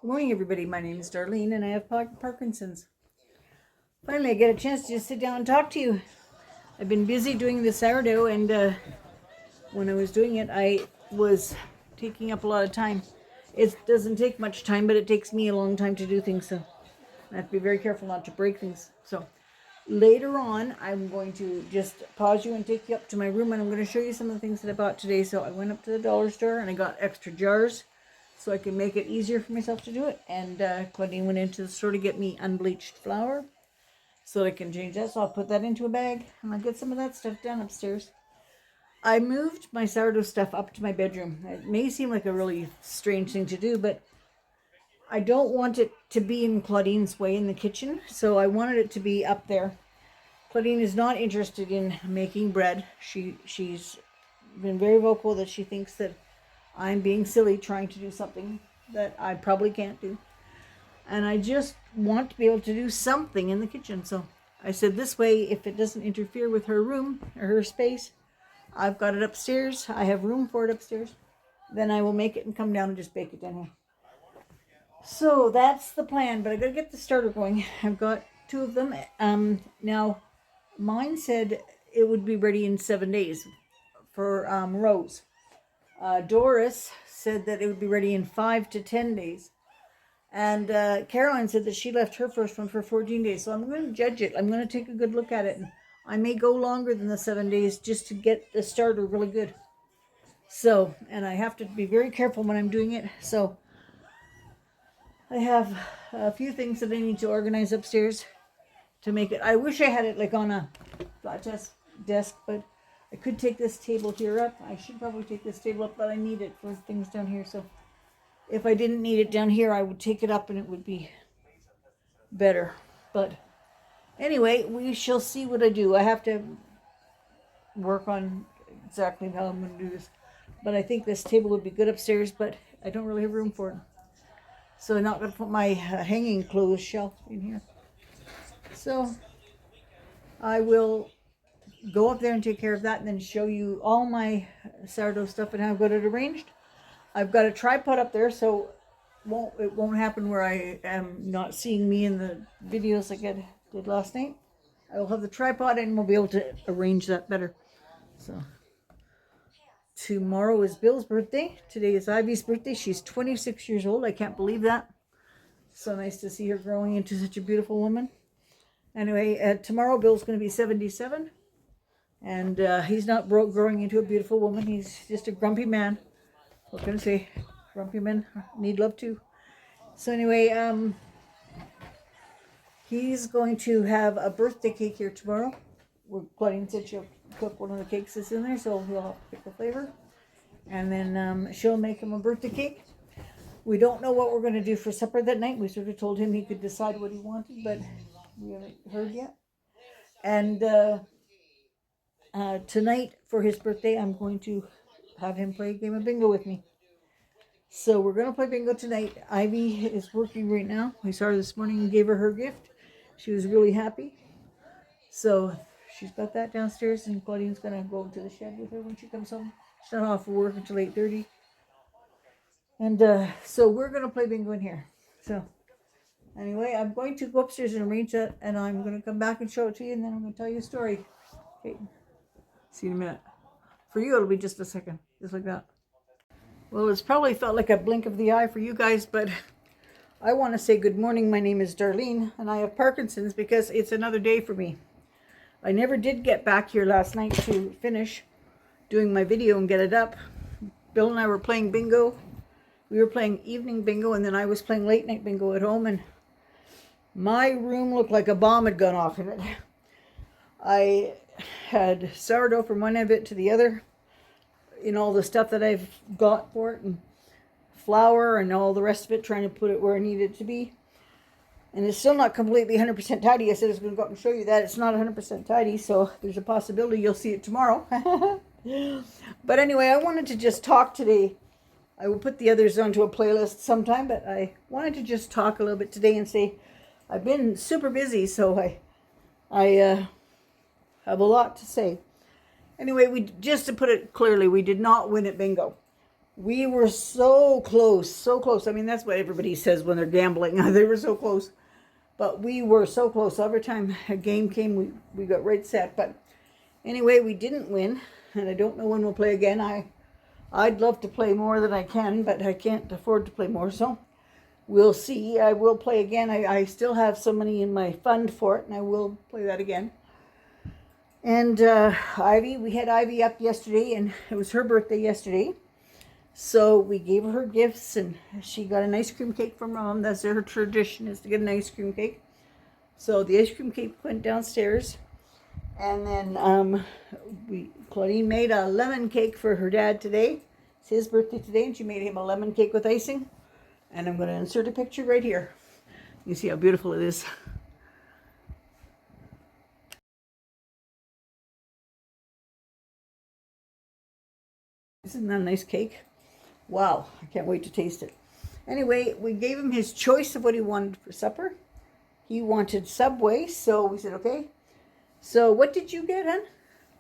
Good morning, everybody. My name is Darlene, and I have Parkinson's. Finally, I get a chance to just sit down and talk to you. I've been busy doing the sourdough, and when I was doing it, I was taking up a lot of time. It doesn't take much time, but it takes me a long time to do things, so I have to be very careful not to break things. So later on, I'm going to just pause you and take you up to my room, and I'm going to show you some of the things that I bought today. So I went up to the dollar store, and I got extra jars so I can make it easier for myself to do it. And Claudine went into the store to get me unbleached flour so I can change that. So I'll put that into a bag and I'll get some of that stuff done upstairs. I moved my sourdough stuff up to my bedroom. It may seem like a really strange thing to do, but I don't want it to be in Claudine's way in the kitchen, so I wanted it to be up there. Claudine is not interested in making bread. She's been very vocal that she thinks that I'm being silly trying to do something that I probably can't do. And I just want to be able to do something in the kitchen. So I said this way, if it doesn't interfere with her room or her space, I've got it upstairs. I have room for it upstairs. Then I will make it and come down and just bake it down here. So that's the plan, but I gotta get the starter going. I've got 2 of them. Now, mine said it would be ready in 7 days for Rose. Doris said that it would be ready in 5 to 10 days. And Caroline said that she left her first one for 14 days. So I'm going to judge it. I'm going to take a good look at it. And I may go longer than the 7 days just to get the starter really good. So, and I have to be very careful when I'm doing it. So I have a few things that I need to organize upstairs to make it. I wish I had it like on a flat desk, but I could take this table here up. I should probably take this table up, but I need it for things down here. So if I didn't need it down here, I would take it up and it would be better. But anyway, we shall see what I do. I have to work on exactly how I'm going to do this. But I think this table would be good upstairs, but I don't really have room for it. So I'm not going to put my hanging clothes shelf in here. So I will go up there and take care of that and then show you all my sourdough stuff and how I've got it arranged. I've got a tripod up there, so it won't happen where I am not seeing me in the videos like I did last night. I will have the tripod and we'll be able to arrange that better. So tomorrow is Bill's birthday. Today is Ivy's birthday. She's 26 years old. I can't believe that. So nice to see her growing into such a beautiful woman. Anyway, tomorrow Bill's going to be 77. And he's not growing into a beautiful woman. He's just a grumpy man. What can I say? Grumpy men need love too. So anyway, he's going to have a birthday cake here tomorrow. Claudine said she'll cook one of the cakes that's in there, so he'll have to pick the flavor. And then she'll make him a birthday cake. We don't know what we're going to do for supper that night. We sort of told him he could decide what he wanted, but we haven't heard yet. And tonight for his birthday, I'm going to have him play a game of bingo with me. So we're going to play bingo tonight. Ivy is working right now. We saw her this morning and gave her gift. She was really happy. So she's got that downstairs, and Claudine's going to go to the shed with her when she comes home. She's not off for work until 8:30. And so we're going to play bingo in here. So anyway, I'm going to go upstairs and arrange that, and I'm going to come back and show it to you, and then I'm going to tell you a story. Okay. See you in a minute. For you, it'll be just a second, just like that. Well, it's probably felt like a blink of the eye for you guys, but I want to say good morning. My name is Darlene, and I have Parkinson's because it's another day for me. I never did get back here last night to finish doing my video and get it up. Bill and I were playing bingo. We were playing evening bingo, and then I was playing late night bingo at home, and my room looked like a bomb had gone off in it. I had sourdough from one end of it to the other, in all the stuff that I've got for it, and flour and all the rest of it, trying to put it where I need it to be. And it's still not completely 100% tidy. I said I was going to go up and show you that. It's not 100% tidy, so there's a possibility you'll see it tomorrow. But anyway, I wanted to just talk today. I will put the others onto a playlist sometime, but I wanted to just talk a little bit today and say I've been super busy, so I have a lot to say. Anyway, just to put it clearly, we did not win at bingo. We were so close, so close. I mean, that's what everybody says when they're gambling. They were so close. But we were so close. Every time a game came, we got right set. But anyway, we didn't win. And I don't know when we'll play again. I'd love to play more than I can, but I can't afford to play more. So we'll see. I will play again. I still have some money in my fund for it, and I will play that again. And Ivy, we had Ivy up yesterday, and it was her birthday yesterday. So we gave her gifts, and she got an ice cream cake from Mom. That's her tradition, is to get an ice cream cake. So the ice cream cake went downstairs. And then Claudine made a lemon cake for her dad today. It's his birthday today, and she made him a lemon cake with icing. And I'm going to insert a picture right here. You see how beautiful it is. Isn't that a nice cake? Wow, I can't wait to taste it. Anyway, we gave him his choice of what he wanted for supper. He wanted Subway, so we said, okay. So what did you get, hon?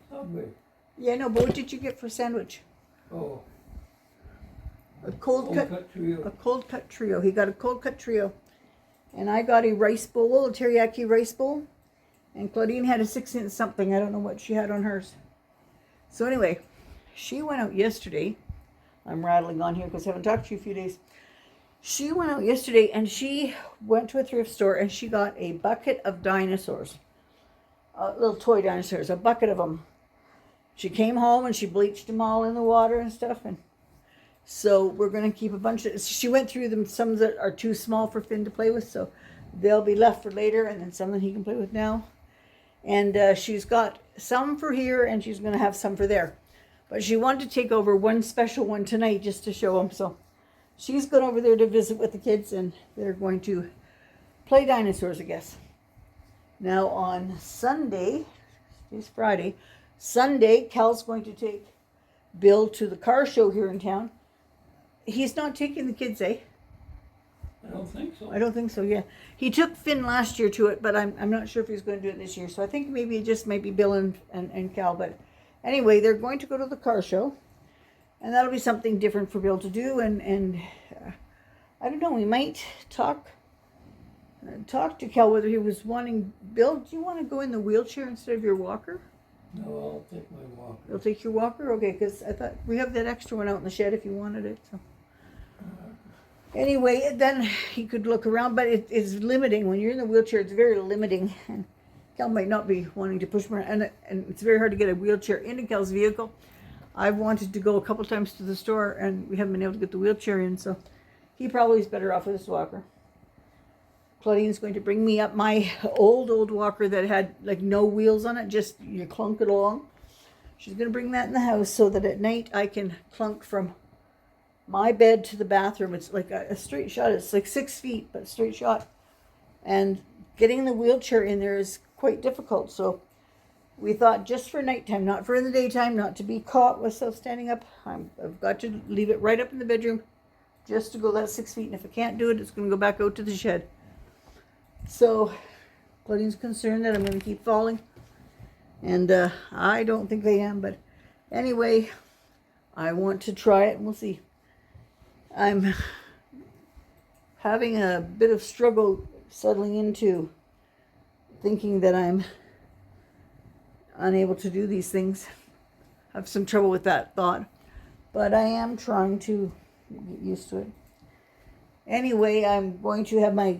Subway. Yeah, no, but what did you get for sandwich? Oh. A cold cut trio. A cold cut trio. He got a cold cut trio. And I got a rice bowl, a teriyaki rice bowl. And Claudine had a 6-inch something. I don't know what she had on hers. So anyway, she went out yesterday. I'm rattling on here because I haven't talked to you a few days. She went out yesterday and she went to a thrift store and she got a bucket of dinosaurs. Little toy dinosaurs, a bucket of them. She came home and she bleached them all in the water and stuff. And so we're going to keep a bunch of... She went through them, some that are too small for Finn to play with. So they'll be left for later, and then some that he can play with now. And she's got some for here and she's going to have some for there. But she wanted to take over one special one tonight just to show them. So she's going over there to visit with the kids, and they're going to play dinosaurs, I guess. Now on Sunday, it's Friday, Sunday, Cal's going to take Bill to the car show here in town. He's not taking the kids, eh? I don't think so. I don't think so, yeah. He took Finn last year to it, but I'm not sure if he's going to do it this year. So I think maybe it just might be Bill and Cal, but... Anyway, they're going to go to the car show, and that'll be something different for Bill to do. And I don't know, we might talk to Cal whether he was wanting... Bill, do you want to go in the wheelchair instead of your walker? No, I'll take my walker. You'll take your walker? Okay, because I thought we have that extra one out in the shed if you wanted it. So anyway, then he could look around, but it's limiting. When you're in the wheelchair, it's very limiting. And Cal might not be wanting to push more, and it's very hard to get a wheelchair into Cal's vehicle. I've wanted to go a couple times to the store, and we haven't been able to get the wheelchair in, so he probably is better off with his walker. Claudine's going to bring me up my old walker that had like no wheels on it, just you clunk it along. She's going to bring that in the house so that at night I can clunk from my bed to the bathroom. It's like a straight shot. It's like 6 feet, but straight shot. And getting the wheelchair in there is quite difficult, so we thought just for nighttime, not for in the daytime, not to be caught with self standing up. I've got to leave it right up in the bedroom just to go that 6 feet, and if I can't do it, it's going to go back out to the shed. So Claudine's concerned that I'm going to keep falling, and I don't think I am, but anyway, I want to try it and we'll see. I'm having a bit of struggle settling into thinking that I'm unable to do these things. I have some trouble with that thought, but I am trying to get used to it. Anyway, I'm going to have my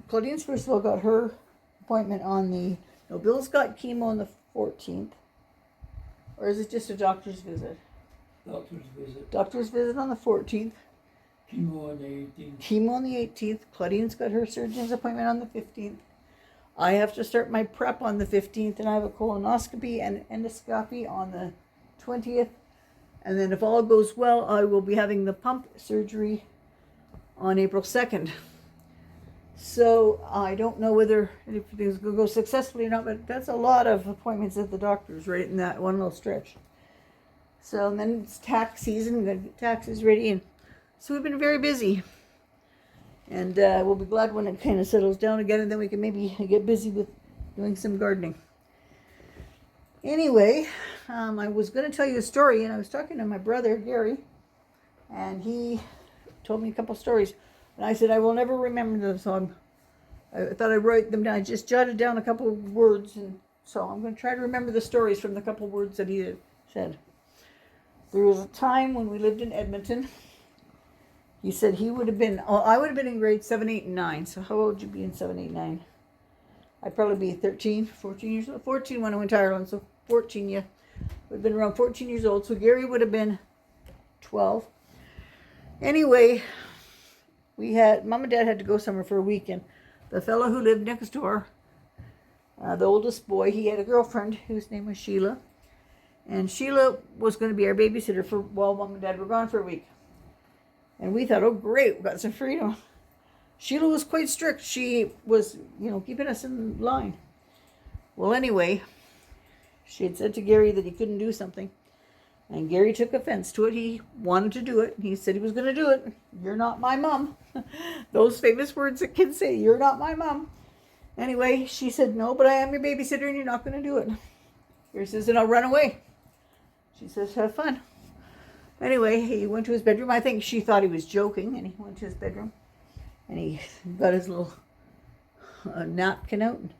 Claudine's first of all got her appointment on the... No, Bill's got chemo on the 14th. Or is it just a doctor's visit? Doctor's visit. Doctor's visit on the 14th. Chemo on the 18th. Chemo on the 18th. Claudine's got her surgeon's appointment on the 15th. I have to start my prep on the 15th, and I have a colonoscopy and endoscopy on the 20th. And then if all goes well, I will be having the pump surgery on April 2nd. So I don't know whether everything's going to go successfully or not, but that's a lot of appointments at the doctor's right in that one little stretch. So and then it's tax season, got to get taxes ready, and so we've been very busy. And we'll be glad when it kind of settles down again, and then we can maybe get busy with doing some gardening. Anyway, I was going to tell you a story, and I was talking to my brother, Gary, and he told me a couple stories. And I said, I will never remember them, so I thought I'd write them down. I just jotted down a couple of words, and so I'm going to try to remember the stories from the couple of words that he had said. There was a time when we lived in Edmonton. He said he would have been, I would have been in grade 7, 8, and 9. So how old would you be in 7, 8, 9? I'd probably be 13, 14 years old. 14 when I went to Ireland, so 14, yeah. Would have been around 14 years old. So Gary would have been 12. Anyway, Mom and Dad had to go somewhere for a weekend. The fellow who lived next door, the oldest boy, he had a girlfriend whose name was Sheila. And Sheila was going to be our babysitter while Mom and Dad were gone for a week. And we thought, oh great, we got some freedom. Sheila was quite strict. She was, keeping us in line. Well, anyway, she had said to Gary that he couldn't do something. And Gary took offense to it. He wanted to do it. He said he was going to do it. You're not my mom. Those famous words that kids say, you're not my mom. Anyway, she said, no, but I am your babysitter and you're not going to do it. Gary says, then I'll run away. She says, have fun. Anyway, he went to his bedroom. I think she thought he was joking, and he went to his bedroom. And he got his little napkin out and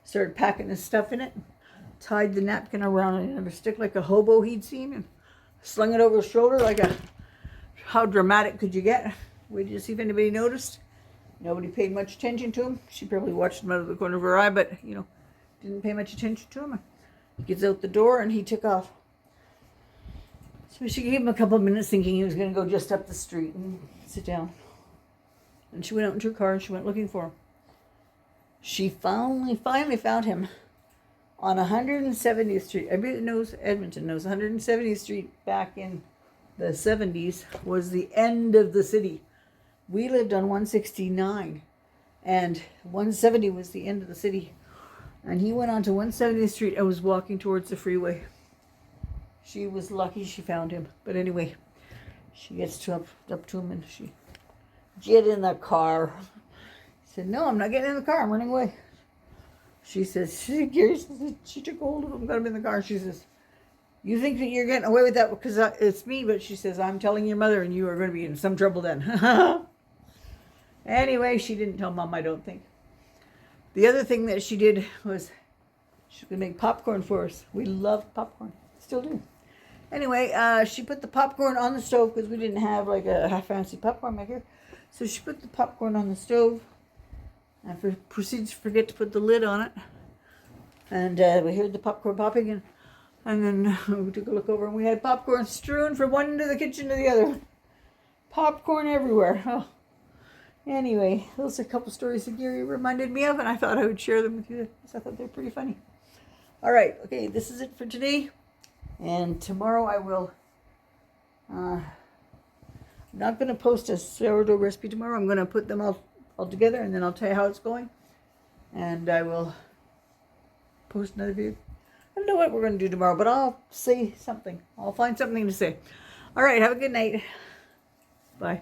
started packing his stuff in it. Tied the napkin around another stick like a hobo he'd seen and slung it over his shoulder like how dramatic could you get? Waited to see if anybody noticed. Nobody paid much attention to him. She probably watched him out of the corner of her eye, but, didn't pay much attention to him. He gets out the door and he took off. So she gave him a couple of minutes thinking he was going to go just up the street and sit down. And she went out into her car and she went looking for him. She finally found him on 170th Street. Everybody that knows Edmonton knows 170th Street back in the 70s was the end of the city. We lived on 169 and 170 was the end of the city. And he went on to 170th Street and was walking towards the freeway. She was lucky she found him. But anyway, she gets up to him and she, get in the car. He said, no, I'm not getting in the car. I'm running away. She says, Gary says, she took hold of him, got him in the car. She says, you think that you're getting away with that because it's me? But she says, I'm telling your mother and you are going to be in some trouble then. Anyway, she didn't tell Mom, I don't think. The other thing that she did was she was going to make popcorn for us. We loved popcorn. Still do. Anyway, she put the popcorn on the stove because we didn't have like a fancy popcorn maker. So she put the popcorn on the stove and proceeded to forget to put the lid on it. And we heard the popcorn popping and then we took a look over and we had popcorn strewn from one end of the kitchen to the other. Popcorn everywhere. Oh. Anyway, those are a couple stories that Gary reminded me of and I thought I would share them with you because I thought they were pretty funny. All right, okay, this is it for today. And tomorrow I will, I'm not going to post a sourdough recipe tomorrow. I'm going to put them all together and then I'll tell you how it's going. And I will post another video. I don't know what we're going to do tomorrow, but I'll say something. I'll find something to say. All right, have a good night. Bye.